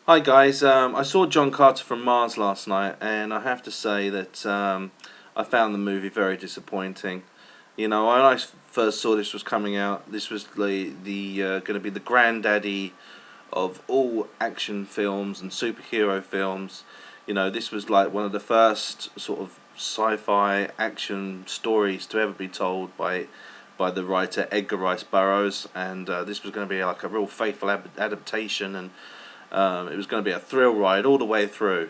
Hi guys, I saw John Carter from Mars last night, and I have to say that I found the movie very disappointing. You know, when I first saw this was coming out, this was the going to be the granddaddy of all action films and superhero films. You know, this was like one of the first sort of sci-fi action stories to ever be told by the writer Edgar Rice Burroughs, and this was going to be like a real faithful adaptation, and it was going to be a thrill ride all the way through.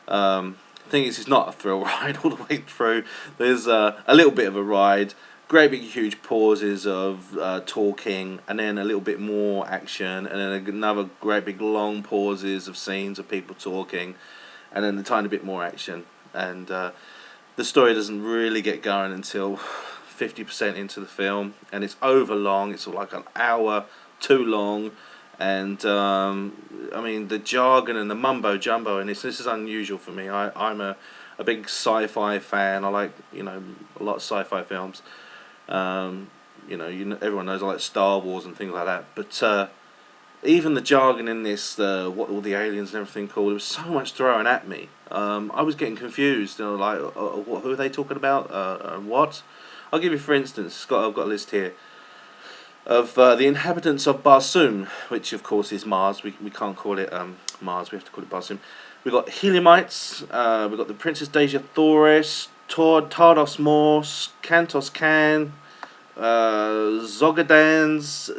The thing is, it's not a thrill ride all the way through. There's a little bit of a ride, great big huge pauses of talking, and then a little bit more action, and then another great big long pauses of scenes of people talking, and then a tiny bit more action. And the story doesn't really get going until 50% into the film, and it's over long. It's like an hour too long. And I mean, the jargon and the mumbo jumbo, and this is unusual for me. I'm a big sci-fi fan. I like, a lot of sci-fi films. Everyone knows I like Star Wars and things like that. But even the jargon in this, what all the aliens and everything called, there was so much thrown at me. I was getting confused. Who are they talking about? What? I'll give you, for instance, I've got a list here of the inhabitants of Barsoom, which of course is Mars. We can't call it Mars, we have to call it Barsoom. We've got Heliumites, we've got the Princess Deja Thoris, Tardos Morse, Cantos Can, Zogadans,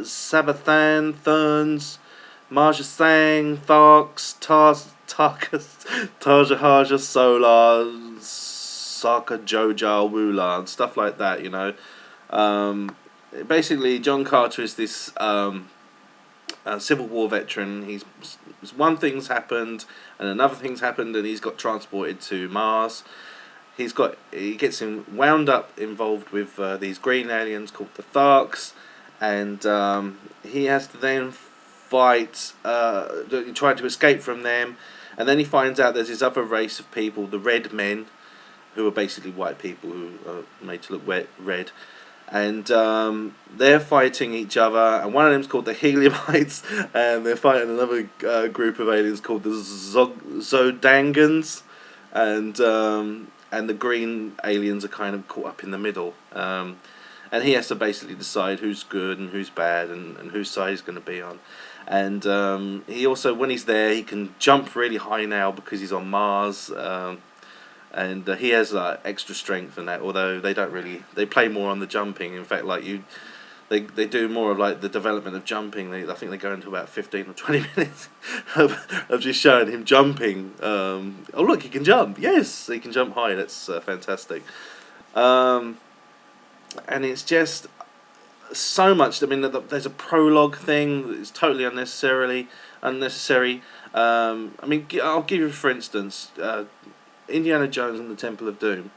Sabathan, Therns, Marja Sang, Tharks, Tarkas, Tarjahaja, Solar, Saka Joja, Wula, and stuff like that, Basically, John Carter is this Civil War veteran. One thing's happened, and another thing's happened, and he's got transported to Mars. He gets him wound up involved with these green aliens called the Tharks, and he has to then fight, try to escape from them, and then he finds out there's this other race of people, the Red Men, who are basically white people who are made to look red. And they're fighting each other, and one of them's called the Heliumites, and they're fighting another group of aliens called the Zodangans, and the green aliens are kind of caught up in the middle, and he has to basically decide who's good and who's bad, and whose side he's going to be on. And he also, when he's there, he can jump really high now because he's on Mars. And he has extra strength in that, although they play more on the jumping. In fact, they do more of like the development of jumping. I think they go into about 15 or 20 minutes of just showing him jumping. Oh look, he can jump. Yes, he can jump high. That's fantastic. And it's just so much. I mean, there's a prologue thing that's totally unnecessary. I mean, I'll give you, for instance, Indiana Jones and the Temple of Doom.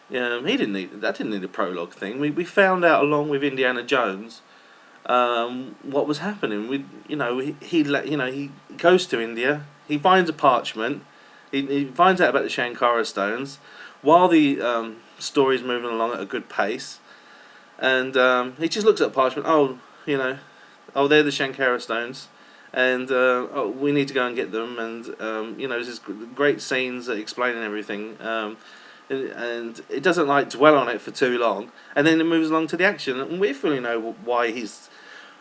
He didn't need a prologue thing. We found out along with Indiana Jones what was happening. He goes to India. He finds a parchment. He finds out about the Shankara stones while the story's moving along at a good pace, and he just looks at the parchment. They're the Shankara stones. And we need to go and get them, and there's this great scenes explaining everything, and it doesn't dwell on it for too long, and then it moves along to the action, and we fully know why he's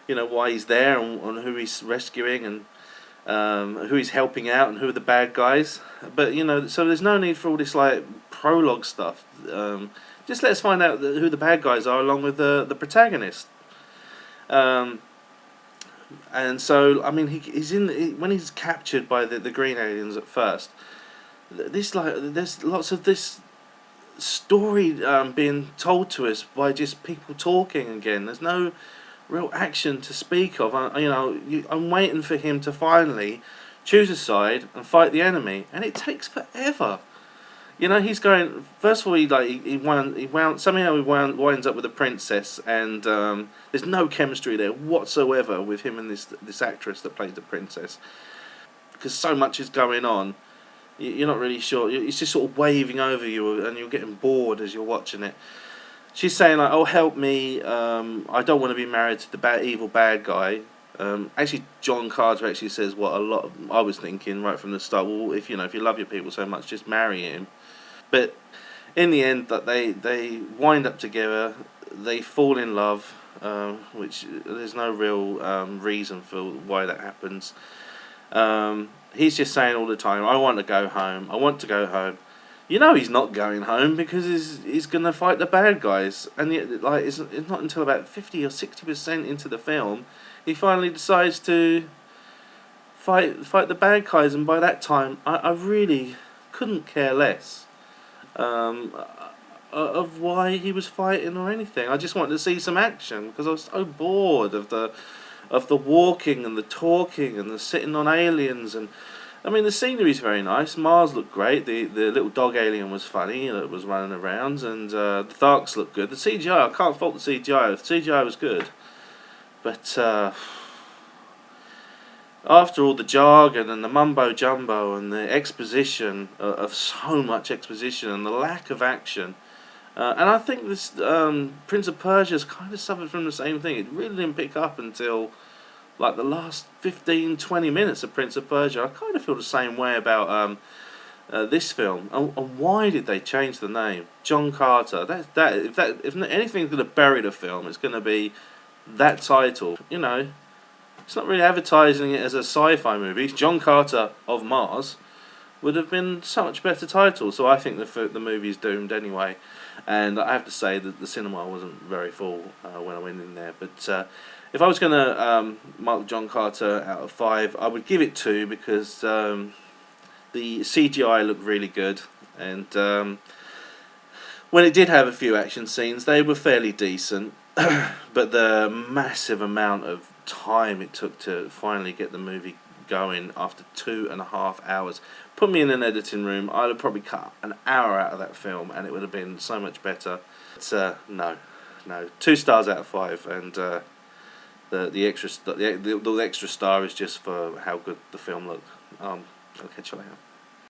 there, and who he's rescuing, and who he's helping out, and who are the bad guys. But so there's no need for all this prologue stuff. Just let us find out who the bad guys are along with the protagonist. And so, I mean, when he's captured by the green aliens at first. There's lots of this story being told to us by just people talking again. There's no real action to speak of. I'm waiting for him to finally choose a side and fight the enemy, and it takes forever. He's going. First of all, somehow he winds up with a princess, and there's no chemistry there whatsoever with him and this actress that plays the princess, because so much is going on. You're not really sure. It's just sort of waving over you, and you're getting bored as you're watching it. She's saying "Oh, help me! I don't want to be married to the evil bad guy." Actually, John Carter actually says what a lot of, I was thinking right from the start. Well, if if you love your people so much, just marry him. But in the end, that they wind up together, they fall in love, which there's no real reason for why that happens. He's just saying all the time, "I want to go home. I want to go home." You know he's not going home because he's gonna fight the bad guys, and yet like it's not until about 50 or 60% into the film he finally decides to fight the bad guys, and by that time I really couldn't care less of why he was fighting or anything. I just wanted to see some action because I was so bored of the walking and the talking and the sitting on aliens. And I mean the scenery's very nice. Mars looked great. The little dog alien was funny that was running around, and the Tharks looked good. The CGI, I can't fault the CGI. The CGI was good, but after all the jargon and the mumbo jumbo and the exposition of so much exposition and the lack of action, and I think this Prince of Persia's kind of suffered from the same thing. It really didn't pick up until like the last 15-20 minutes of Prince of Persia. I kind of feel the same way about this film. And why did they change the name? John Carter. If anything's going to bury the film, it's going to be that title. It's not really advertising it as a sci-fi movie. It's John Carter of Mars would have been so much better title. So I think the movie's doomed anyway. And I have to say that the cinema wasn't very full when I went in there. But if I was going to mark John Carter out of 5, I would give it 2 because the CGI looked really good. And when it did have a few action scenes, they were fairly decent. But the massive amount of time it took to finally get the movie going after 2.5 hours put me in an editing room. I'd have probably cut an hour out of that film and it would have been so much better. But no, 2 stars out of 5, and the extra star is just for how good the film looked. I'll catch you later.